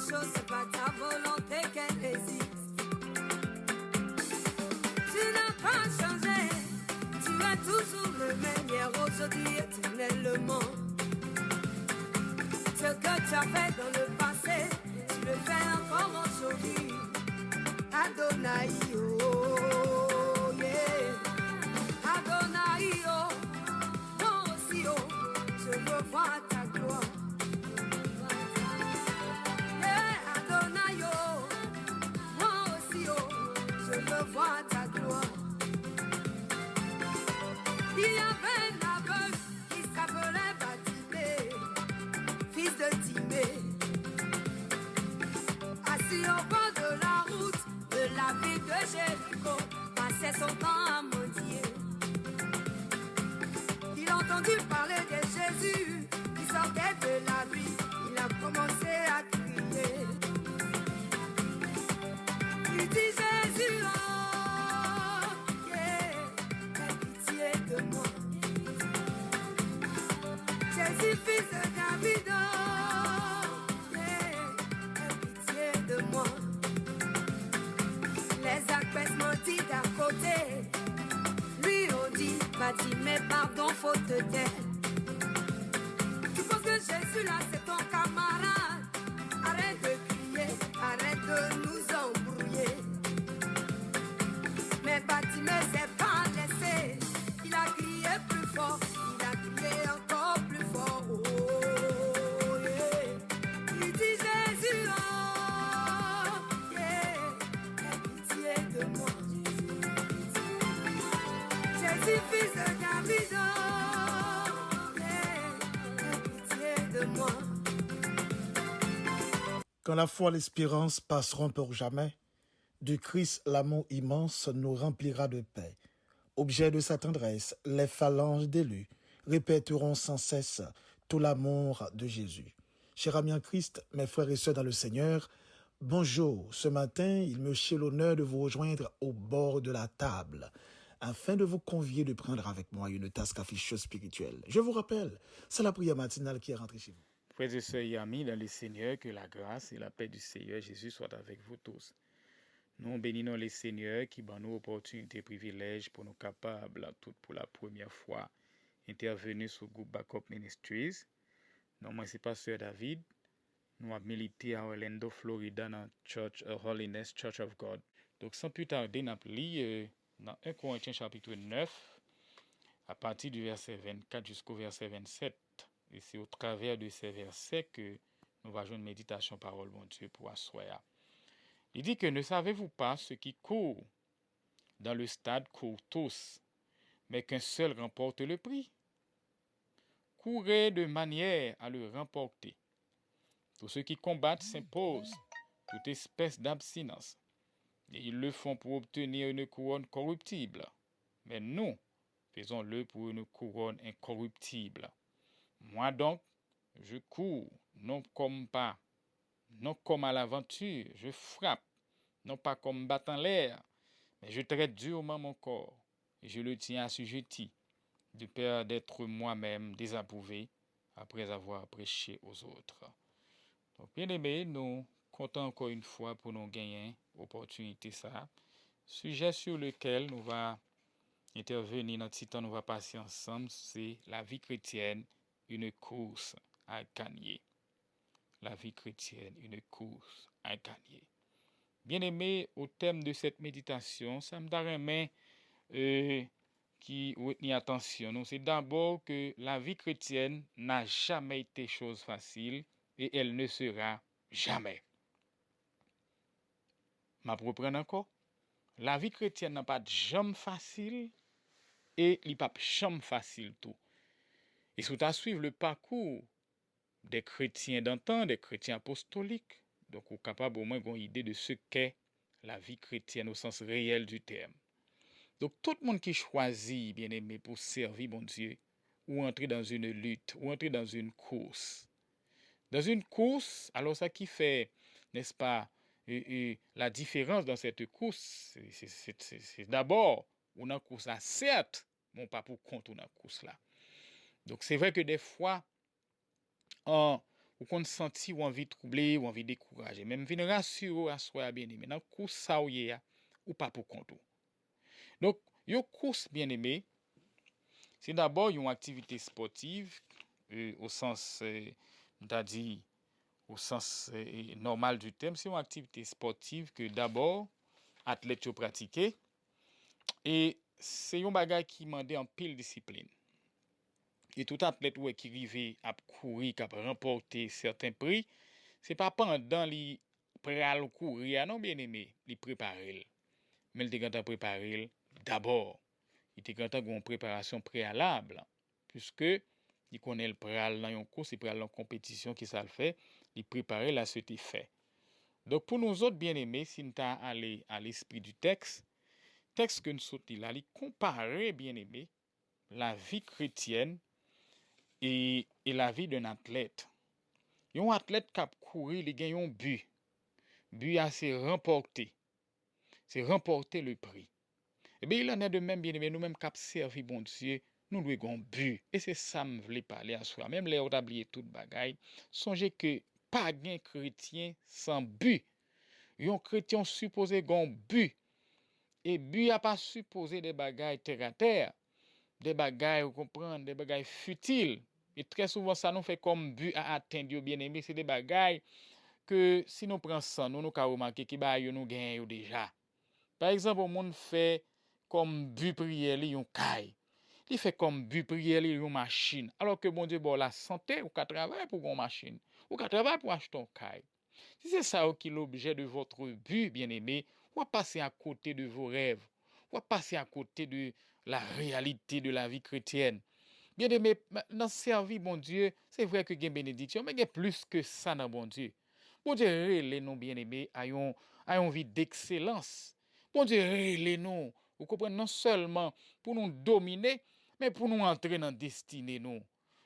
chose, c'est pas ta volonté qu'elle existe. Tu n'as pas changé, tu es toujours le même hier, aujourd'hui, éternellement. Ce que tu as fait dans le passé, tu le fais encore aujourd'hui. Adonai, oh, yeah. Adonai, oh, moi aussi, oh, je veux voir ta gloire. Yeah, Adonai, oh, moi aussi, oh, je veux voir ta gloire. Il y avait un aveugle qui s'appelait Bartimée, fils de Timée, assis au bord de la route de la ville de Jéricho, passait son temps à mendier. Il a entendu parler de Jésus qui sortait de la vie. Il a commencé à crier. Il dit Jésus, oh, yeah, aie pitié de moi. Jésus, fils de David, oh, yeah, aie pitié de moi. Les apaissements dit d'à côté lui ont dit, Bartimée, pardon, faute d'elle. Tu penses que Jésus là c'est ton camarade? Arrête de crier, arrête de nous embrouiller. Mais Bartimée s'est pas laissé. Il a crié plus fort, il a crié encore plus fort. Oh, yeah. Il dit Jésus, oh, yeah, aie pitié de moi. Jésus, fils de David, oh, yeah, aie pitié de moi. Quand la foi et l'espérance passeront pour jamais, du Christ l'amour immense nous remplira de paix. Objet de sa tendresse, les phalanges d'élus répéteront sans cesse tout l'amour de Jésus. Chers amis en Christ, mes frères et sœurs dans le Seigneur, bonjour. Ce matin, il me fait l'honneur de vous rejoindre au bord de la table afin de vous convier de prendre avec moi une tasse café spirituelle. Je vous rappelle, c'est la prière matinale qui est rentrée chez vous. Frères et sœurs et amis dans le Seigneur, que la grâce et la paix du Seigneur Jésus soient avec vous tous. Nous bénissons le Seigneur qui donne nous opportunité et privilège pour nous capables, toutes pour la première fois, intervenir sur le groupe Backup Ministries. Non, moi, c'est Pasteur David. Nous avons milité à Orlando, Florida, dans Church Holiness Church of God. Donc, sans plus tarder, nous avons lu dans 1 Corinthiens chapitre 9, à partir du verset 24 jusqu'au verset 27. Et c'est au travers de ces versets que nous allons jouer une méditation parole mon Dieu pour asseoir. Il dit que ne savez-vous pas ce qui court dans le stade courent tous, mais qu'un seul remporte le prix. Courez de manière à le remporter. Tous ceux qui combattent s'imposent toute espèce d'abstinence. Et ils le font pour obtenir une couronne corruptible. Mais nous, faisons-le pour une couronne incorruptible. Moi donc, je cours, non comme à l'aventure, je frappe, non pas comme battant l'air, mais je traite durement mon corps, et je le tiens assujetti, de peur d'être moi-même désapprouvé après avoir prêché aux autres. Donc, bien aimés, nous comptons encore une fois pour nous gagner opportunité ça, sujet sur lequel nous va intervenir dans ce temps, nous va passer ensemble, c'est la vie chrétienne, une course à gagner. La vie chrétienne, une course à gagner. Bien aimé, au thème de cette méditation, ça me donne qui retient attention. C'est d'abord que la vie chrétienne n'a jamais été chose facile et elle ne sera jamais. Je reprends encore. La vie chrétienne n'a pas de jamais facile et il n'y a pas de jamais facile tout. Et si tu suivre le parcours des chrétiens d'antan, des chrétiens apostoliques, donc on est capable au moins d'avoir une idée de ce qu'est la vie chrétienne au sens réel du terme. Donc tout le monde qui choisit, bien aimé, pour servir bon Dieu, ou entrer dans une lutte, ou entrer dans une course. Dans une course, alors ça qui fait, n'est-ce pas, la différence dans cette course, c'est d'abord, on a une course là, certes, mais pas pour compte on a une course là. Donc c'est vrai que des fois, ou qu'on senti ou envie troubler ou envie décourager. Même vinn rassurer à soi bien-aimé. Dans course ça ou pas pour compte. Donc, une course bien-aimé, c'est d'abord une activité sportive au sens t'as dit au sens normal du terme, c'est une activité sportive que d'abord athlète pratiquer et c'est un bagage qui demande en pile discipline. Et tout athlète qui rive à courir, qui a remporté certains prix, c'est pas pendant li pral courir non bien aimé, li préparer. Mais il te préparer d'abord. Il te quand une préparation préalable puisque il connaît le pral dans une course, il pral dans compétition qui ça le fait, il préparer là ce qui fait. Donc pour nous autres bien-aimés, si nous t'a aller à l'esprit du texte que nous sorti là, il comparer bien-aimé la vie chrétienne et la vie d'un athlète. Un athlète qui a couru, il gagne un but. But à se remporter. C'est remporter le prix. Eh bien, il en est de même, bien aimé, nous-mêmes qui avons servi bon Dieu, nous devons avoir un but. Et c'est ça que je voulais parler à soi. Même les autres oublié toute bagaille. Songez que pas de chrétien sans but. Un chrétien supposé avoir un but. Et but n'a pas supposé des bagailles terre à terre. Des bagailles, vous comprenez, des bagailles futiles. Et très souvent, ça nous fait comme but à atteindre, bien aimé, c'est des bagailles que si nous prenons ça, nous avons remarqué que nous gagnons déjà. Par exemple, le monde fait comme but prière, yon caille. Il fait comme but prière, yon machine. Alors que bon Dieu, bon, la santé, ou qu'à travailler pour une machine, ou qu'à travailler pour acheter un caille. Si c'est ça qui est l'objet de votre but, bien aimé, ou à passer à côté de vos rêves, ou à passer à côté de la réalité de la vie chrétienne. Bien aimé, dans servir bon Dieu, c'est vrai que il y a bénédiction, mais il y a plus que ça dans bon Dieu. Bon Dieu, les non bien aimés, ayons une vie d'excellence. Bon Dieu, les non, vous comprenez, non seulement pour nous dominer, mais pour nous entrer dans la destinée. Non.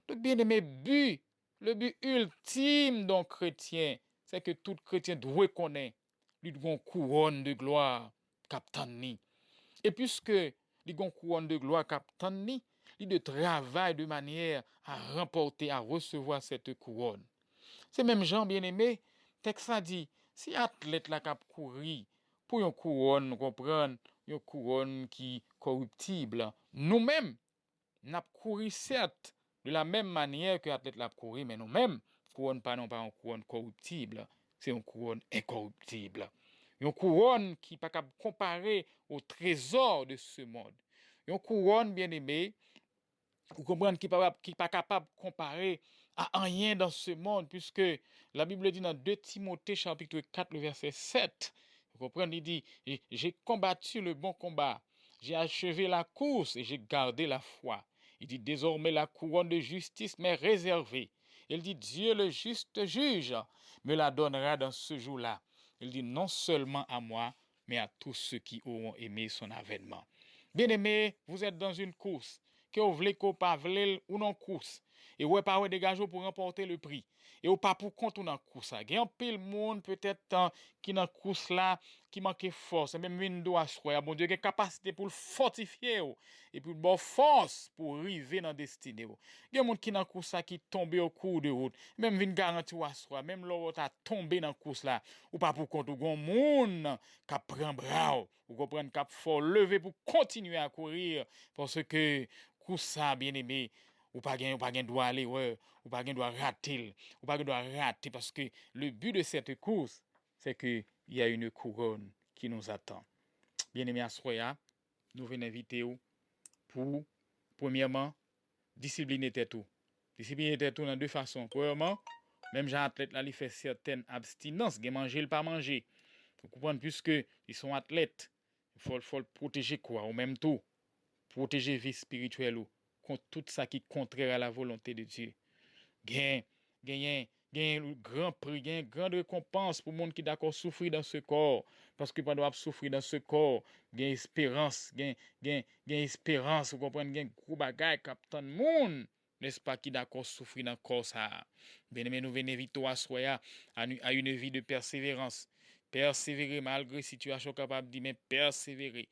Donc, bien aimé, le but ultime d'un chrétien, c'est que tout chrétien doit connaître lui une couronne de gloire, captain ni. Et puisque lui une couronne de gloire, captain ni, il de travail de manière à remporter, à recevoir cette couronne. C'est même Jean bien-aimé, texte ça dit, si athlète la cap courir pour une couronne, comprendre, une couronne qui corruptible, nous-mêmes, n'a couru certes de la même manière que athlète l'a couru, mais nous-mêmes, couronne pas non pas une couronne corruptible, c'est une couronne incorruptible. Une couronne qui pas capable comparer au trésor de ce monde. Une couronne bien-aimé, vous comprenez qui n'est pas capable de comparer à rien dans ce monde, puisque la Bible dit dans 2 Timothée chapitre 4, le verset 7, vous comprenez, il dit, j'ai combattu le bon combat, j'ai achevé la course et j'ai gardé la foi. Il dit, désormais la couronne de justice m'est réservée. Il dit, Dieu le juste juge me la donnera dans ce jour-là. Il dit, non seulement à moi, mais à tous ceux qui auront aimé son avènement. Bien-aimés, vous êtes dans une course. Que vous voulez qu'on pas voulez ou non course et ouais pas dégage pour remporter le prix et ou pas pour compte dans course là. Il y a un pile monde peut-être qui dans course là qui manque force même une doit choix bon Dieu qui capacité pour le fortifier et pour bon force pour arriver dans destinée. Il y a monde qui dans course là qui tombe au cours de route même vinn garantie ou soi même l'autre a tombé dans course là ou pas pour compte ou gon monde qui prend bras ou comprendre qui faut lever pour continuer à courir parce que course ça bien aimé ou pas gain doit aller ouais ou pas gain doit rater ou pas doit rater parce que le but de cette course c'est que il y a une couronne qui nous attend. Bien aimé Asroya, nous venons inviter vous pour premièrement discipliner tête tout. Discipliner tête tout dans deux façons. Premièrement, même Jean athlète là il fait certaines abstinences, il manger, il pas manger. Vous comprenez puisque ils sont athlètes, il faut le protéger quoi au même tout. Protéger vie spirituelle ou contre tout ça qui est contraire à la volonté de Dieu. Gain grand prix, gain grande récompense pour le monde qui d'accord souffrir dans ce corps parce que pas doit souffrir dans ce corps, gain espérance, gain espérance, vous comprenez, gain gros bagaille captain monde, n'est-ce pas qui d'accord souffrir dans corps ça. Bien-aimé, nous venons vite à une vie de persévérance. Persévérer malgré situation capable de dire mais persévérer.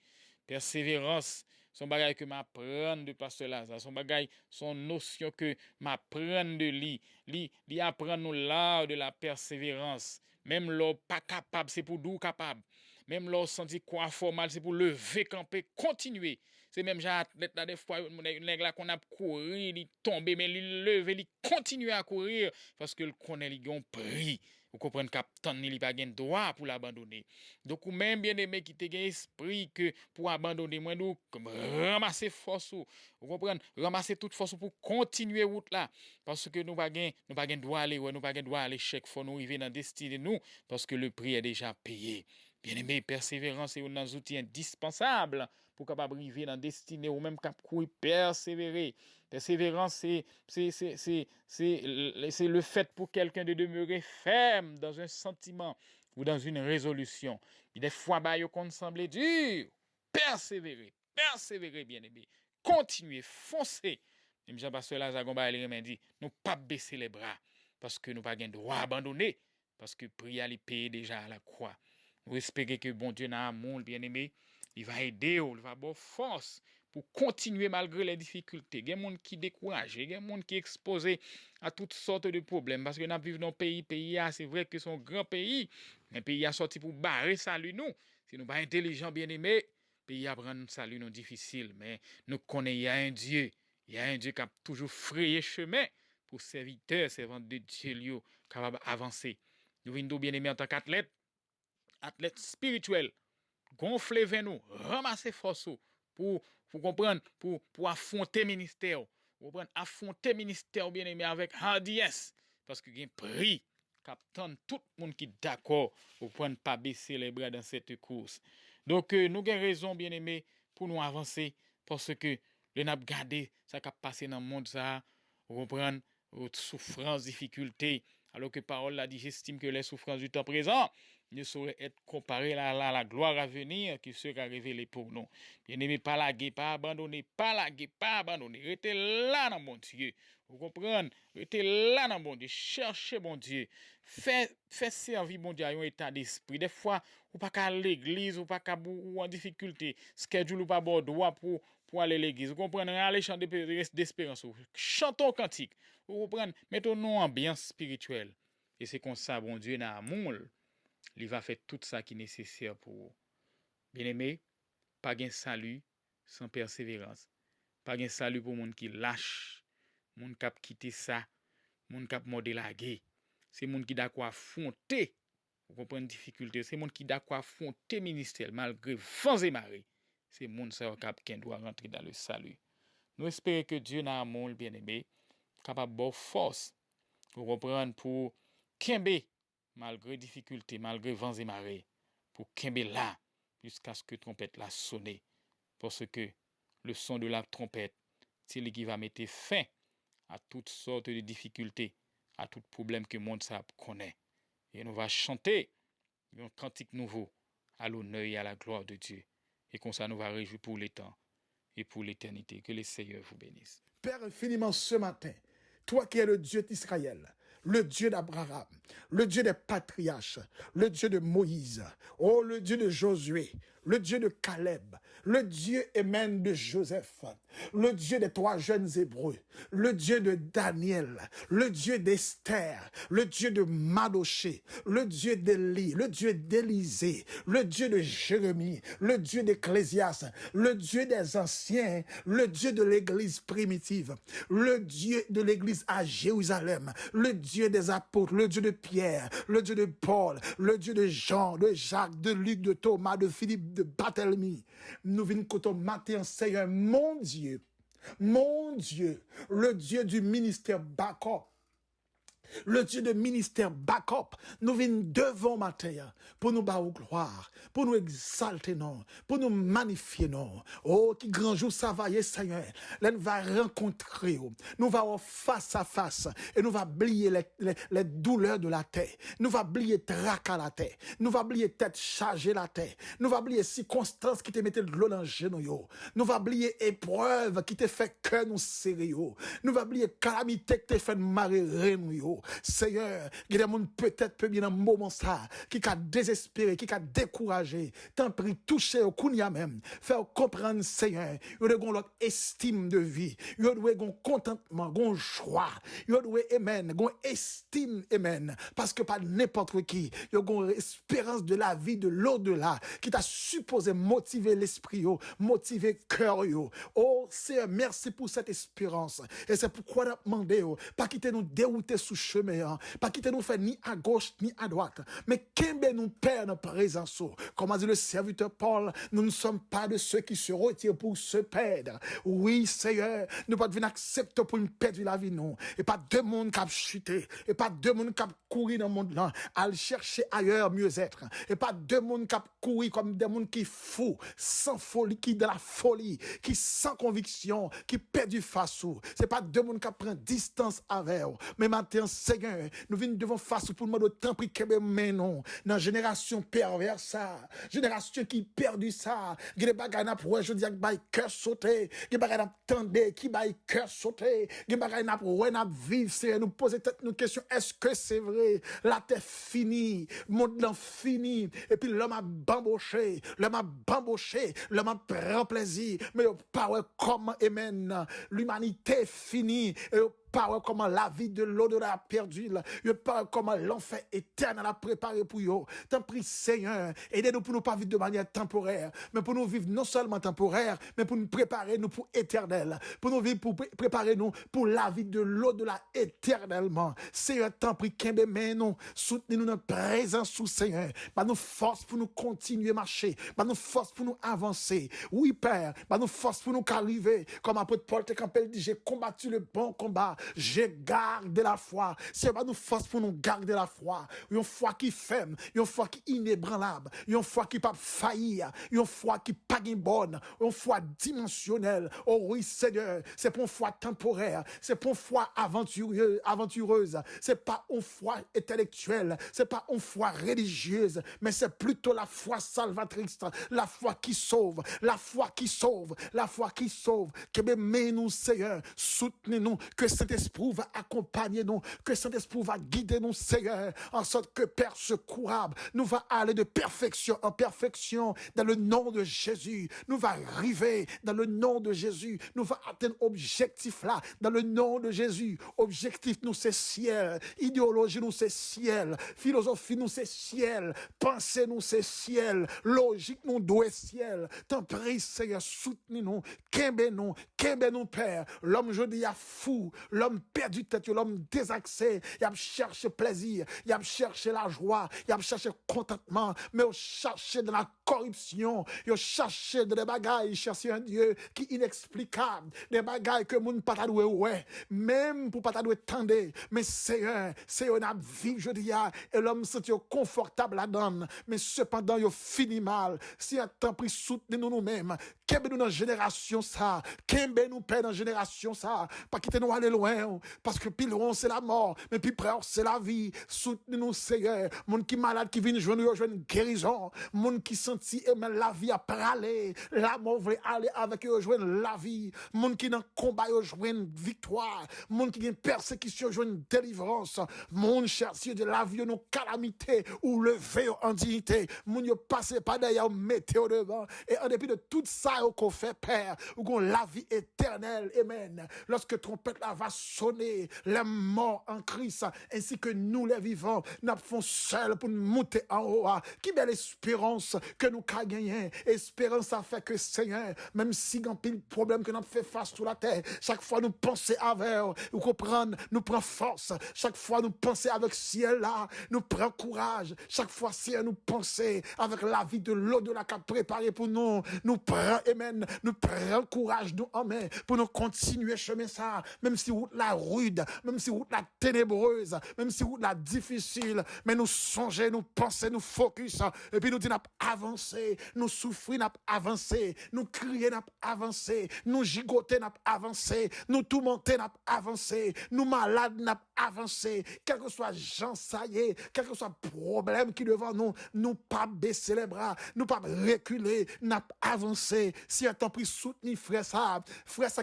Persévérance, son bagay que m'apprend de pasteur Lazare, son bagay, son notion que m'apprend de li apprend nous l'art de la persévérance. Même l'on pas capable, c'est pour nous capable. Même l'on senti quoi formal, c'est pour lever, camper, continuer. C'est même genre athlète là des fois nèg là qu'on a courir, il tomber mais il lever, il continuer à courir parce que le connaît il gon prix. Vous comprenez capitaine il pas gain droit pour l'abandonner. Donc ou même bien aimé qui te gain esprit que pour abandonner moi nous ramasser force vous comprenez ramasser toute force pour continuer route là parce que nous pas gain droit aller nous pas gain droit aller chèque faut nous arriver dans destinée nous parce que le prix est déjà payé. Bien-aimé, persévérance est un outil indispensable pour capable arriver dans destinée ou même cap courir persévérer. Persévérance c'est le fait pour quelqu'un de demeurer ferme dans un sentiment ou dans une résolution. Et des fois bah yo kon semble dur, persévérer bien-aimé. Continuer, foncer. Même Jean-Pasteur Lazare Gomba il dit, nous pas baisser les bras parce que nous pas gain droit abandonner parce que prier il payer déjà à la croix. Vous espérez que bon Dieu n'a amour, bien-aimé, il va aider, il va avoir force pour continuer malgré les difficultés. Il y a des gens qui sont découragés, il y a des gens qui sont exposés à toutes sortes de problèmes. Parce que nous vivons dans un pays, c'est vrai que c'est un grand pays, mais le pays a sorti pour barrer salut nous. Si nous ne sommes pas intelligents, bien-aimés, le pays a pris salut nous difficile. Mais nous connaissons, il y a un Dieu qui a toujours frayé chemin pour serviteurs, servantes de Dieu, capables d'avancer. Nous venons bien-aimés en tant qu'athlètes spirituels, gonfler vers nous, ramasser force pour comprendre, pour affronter le ministère. Pour affronter le ministère bien aimé avec hardiesse. Parce qu'il y a un prix captant tout le monde qui est d'accord pour ne pas baisser les bras dans cette course. Donc, nous avons raison bien aimé pour nous avancer parce que le n'a gardé ça qui a passé dans le monde, ça, vous comprenez, souffrance, difficulté. Alors que parole l'a dit, j'estime que les souffrances du temps présent ne sauraient être comparées à la gloire à venir qui sera révélée pour nous. Bien-aimés, pas laguer, pas abandonner, restez là dans mon Dieu. Vous comprenez? Restez là dans mon Dieu. Cherchez mon Dieu. Faites servir mon Dieu à un état d'esprit. Des fois, ou pas qu'à l'église, ou pas qu'à ou en difficulté. Schedule ou pas bon droit pour aller à l'église. Vous comprenez? Allez chanter d'espérance. Chantons cantique. Vous comprenez? Mettons-nous en ambiance spirituelle. Et c'est comme ça, bon Dieu, dans l'amour, il va faire tout ça qui est nécessaire pour vous. Bien-aimé, pas de salut sans persévérance. Pas de salut pour moun qui lâche, moun qui a quitté ça, moun qui a modélagué. C'est moun qui d'accord affronter. Vous comprenez la difficulté? C'est moun qui d'accord affronter ministère malgré vents et marées. C'est moun qui doit rentrer dans le salut. Nous espérons que Dieu n'a amour bien-aimé, capable de force pour reprendre pour kembe malgré difficulté, malgré vents et marées, pour kembe là jusqu'à ce que trompette la sonne. Parce que le son de la trompette, c'est lui qui va mettre fin à toutes sortes de difficultés, à tout problème que le monde connaît. Et nous va chanter un cantique nouveau à l'honneur et à la gloire de Dieu. Et comme ça, nous va réjouir pour les temps et pour l'éternité. Que le Seigneur vous bénisse. Père, infiniment ce matin, toi qui es le Dieu d'Israël, le Dieu d'Abraham, le Dieu des patriarches, le Dieu de Moïse, oh le Dieu de Josué, le Dieu de Caleb, le Dieu même de Joseph, le Dieu des 3 jeunes Hébreux, le Dieu de Daniel, le Dieu d'Esther, le Dieu de Madoché, le Dieu d'Élie, le Dieu d'Élisée, le Dieu de Jérémie, le Dieu d'Ecclésias, le Dieu des anciens, le Dieu de l'église primitive, le Dieu de l'église à Jérusalem, le Dieu des apôtres, le Dieu de Pierre, le Dieu de Paul, le Dieu de Jean, de Jacques, de Luc, de Thomas, de Philippe, de Barthélemy. Nous venons côté matin, Seigneur, mon Dieu, le Dieu du ministère Backup. Le Dieu de ministère backup, nous venons devant matin pour nous battre gloire, pour nous exalter non, pour nous magnifier non. Oh, qui grand jour ça va, Seigneur. Là, nous va rencontrer, nous va face à face et nous va oublier les douleurs de la terre. Nous va oublier trac à la terre. Nous va oublier tête chargée la terre. Nous va oublier circonstances qui te mettaient de l'eau dans le genou. Nous va oublier épreuves qui te fait cœur nous sérieux. Nous va oublier calamité qui te fait marrer nous. Seigneur, il y a des gens peut-être peut bien dans un moment ça, qui a désespéré, qui a découragé. Tant pis, toucher au kounia même. Faire comprendre, Seigneur, il y a l'autre estime de vie. Il y a un contentement, un joie. Il y a amen, une estime, amen. Parce que pas n'importe qui, il y a une espérance de la vie, de l'au-delà, qui t'a supposé motiver l'esprit, motiver le cœur. Oh, Seigneur, merci pour cette espérance. Et c'est pourquoi nous demandons, pas quitter nous dérouter sous chemin, pas quitter nous faire ni à gauche ni à droite, mais qu'aimer nous perd notre présence. Comme a dit le serviteur Paul, nous ne sommes pas de ceux qui se retirent pour se perdre. Oui, Seigneur, nous ne pouvons pas accepter pour une perdre la vie, non. Et pas deux mondes qui ont chuté, et pas deux mondes qui ont couru dans le monde là, à chercher ailleurs mieux être. Et pas deux mondes qui ont couru comme des mondes qui fous, sans folie, qui de la folie, qui sans conviction, qui perdent du face-ou. C'est pas deux mondes qui prennent distance avec eux. Mais maintenant, Seigneur, nous venons devant face pour le monde de temps pris que mais non. Dans la génération perverse, ça, génération qui perdu ça, qui des bagages n'a pour je dis que bail cœur sauté, qui bagages n'a tendé, qui bail cœur sauté, qui bagages n'a pour n'a vivre, c'est nous poser tête nous question, est-ce que c'est vrai? La terre finie, monde l'en fini, et puis l'homme a bamboché, l'homme a prend plaisir, mais pas comment amen, l'humanité finie, et pas comment la vie de l'au-delà a perdu, pas comment l'enfer éternel a préparé pour eux. Tant pis, Seigneur, aidez-nous pour nous pas vivre de manière temporaire, mais pour nous vivre non seulement temporaire, mais pour nous préparer nous pour éternel, pour nous vivre, pour préparer nous pour la vie de l'au-delà éternellement. Seigneur, tant pis, qu'aimer mais nous, soutenez-nous notre présence sous Seigneur, bah nous force pour nous continuer à marcher, bah nous force pour nous avancer. Oui, Père, bah nous force pour nous arriver, comme apôtre Paul te Campbell dit, j'ai combattu le bon combat. J'ai gardé la foi. C'est pas nous force pour nous garder la foi. Une foi qui ferme, une foi qui inébranlable, une foi qui pas faillir, une foi qui pas bonne, une foi dimensionnelle. Oh oui, Seigneur, c'est pour une foi temporaire, c'est pour une foi aventureuse, c'est pas une foi intellectuelle, c'est pas une foi religieuse, mais c'est plutôt la foi salvatrice, la foi qui sauve, la foi qui sauve, la foi qui sauve. Que mais nous, Seigneur, soutenez-nous, que Saint-Esprit va accompagner nous, que Saint-Esprit va guider nous, Seigneur, en sorte que Père secourable, nous va aller de perfection en perfection dans le nom de Jésus. Nous va arriver dans le nom de Jésus. Nous va atteindre objectif là dans le nom de Jésus. Objectif nous c'est ciel, idéologie nous c'est ciel, philosophie nous c'est ciel, pensée nous c'est ciel, logique nous doit ciel. Tant pis, Seigneur, soutenez-nous, qu'aimez-nous, Père. L'homme je dis a fou, l'homme perdu tête, l'homme désaxé, il a cherché plaisir, il a cherché la joie, il a cherché contentement, mais il cherché de la corruption, il cherché de des bagailles, il cherché un Dieu qui est inexplicable, des bagailles que moun pas doué ouais, même pour pas doué tendre, mais Seigneur, n'a vivre je dis et l'homme se sent confortable là-dedans, mais cependant il finit mal. Si un temps pris soutenez-nous nous-mêmes, qu'aimez nous dans génération ça, qu'aimez nous père dans génération ça, pas quitter nous aller loin, parce que plus loin c'est la mort, mais plus près c'est la vie. Soutenez-nous, Seigneur. Moun qui malade qui vient joindre une guérison, moun qui senti aimer la vie à praler, la mort veut aller avec eux joindre la vie, moun qui dans combat joindre victoire, moun qui dans persécution joindre délivrance, moun chercher de la vie nos calamités ou lever en dignité, moun yo passer par derrière mettez au devant et en dépit de tout ça qu'on fait Père, ou qu'on la vie éternelle, amen. Lorsque trompette là va sonner, les morts en Christ, ainsi que nous les vivants, nous faisons seul pour nous monter en haut. Qui belle espérance que nous avons gagné. Espérance a fait que Seigneur, même si il y a un problème que nous fait face sur la terre, chaque fois nous pensons avec, nous comprenons, nous prenons force. Chaque fois nous pensons avec ciel là, nous prenons courage. Chaque fois ciel nous pensons avec la vie de l'au-delà qu'a préparé pour nous, nous prenons, amen, nous prenons courage nous en main pour nous continuer chemin ça, même si route la rude, même si route la ténébreuse, même si route la difficile, mais nous songer, nous penser, nous focus, et puis nous disons avancer, nous souffrir, n'a avancer, nous crier, n'a avancer, nous gigoter, n'a avancer, nous tourmenter, n'a avancer, nous malades, n'a avancer, quel que soit Jean Saillé, quel que soit problème qui devant nous, nous pas baisser les bras, nous pas reculer, nous avancer. Si un temps pris soutenir frère ça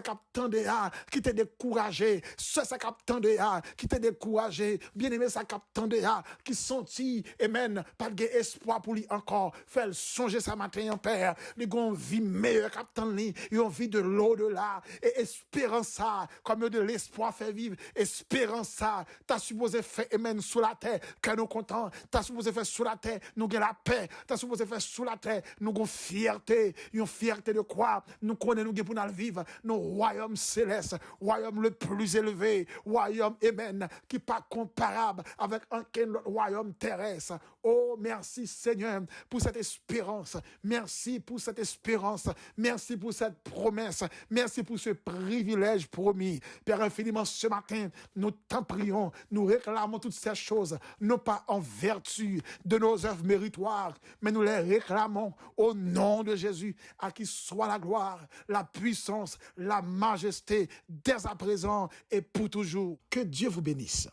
qui attendait qui t'est découragé, ça qui attendait qui t'est découragé, bien aimé ça qui attendait qui senti, amen, pas de espoir pour lui encore, faire songer ça matin en père, lui gon vie meilleure qu'attend lui, une vie de l'au-delà et espérance ça, comme de l'espoir fait vivre, espérance ça, t'as supposé faire amen sous la terre, que nous content, t'as supposé faire sous la terre, nous gain la paix, t'as supposé faire sous la terre, nous gon fierté, une fierté de quoi, nous connaissons nous pour nous vivre, nos royaumes célestes, royaume le plus élevé, royaume amen, qui pas comparable avec aucun autre royaume terrestre. Oh, merci Seigneur pour cette espérance, merci pour cette espérance, merci pour cette promesse, merci pour ce privilège promis. Père infiniment, ce matin, nous t'en prions, nous réclamons toutes ces choses, non pas en vertu de nos œuvres méritoires, mais nous les réclamons au nom de Jésus, à qui soit la gloire, la puissance, la majesté, dès à présent et pour toujours. Que Dieu vous bénisse.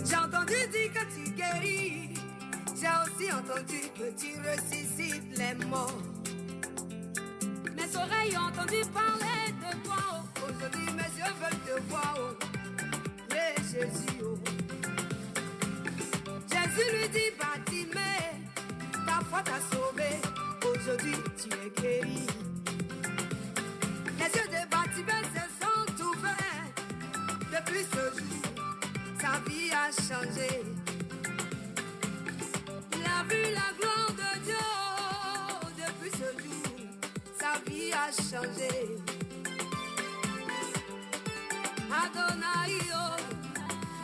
J'ai entendu dire que tu guéris, j'ai aussi entendu que tu ressuscites les morts. Mes oreilles ont entendu parler de toi, oh. Aujourd'hui mes yeux veulent te voir, oh. Et Jésus, oh. Jésus lui dit, Bartimée, ta foi t'a sauvé, aujourd'hui tu es guéri. Les yeux de Bartimée se sont ouverts, depuis ce jour, sa vie a changé. Il a vu la gloire de Dieu, depuis ce jour, sa vie a changé. Adonai, oh,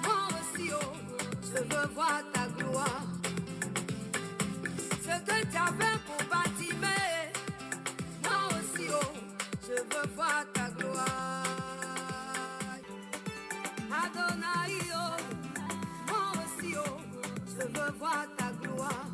moi aussi, oh, je veux voir ta gloire. Ce que tu as fait pour Bartimée, moi aussi, oh, je veux voir ta gloire. Adonai, oh, moi aussi, oh, je veux voir ta gloire.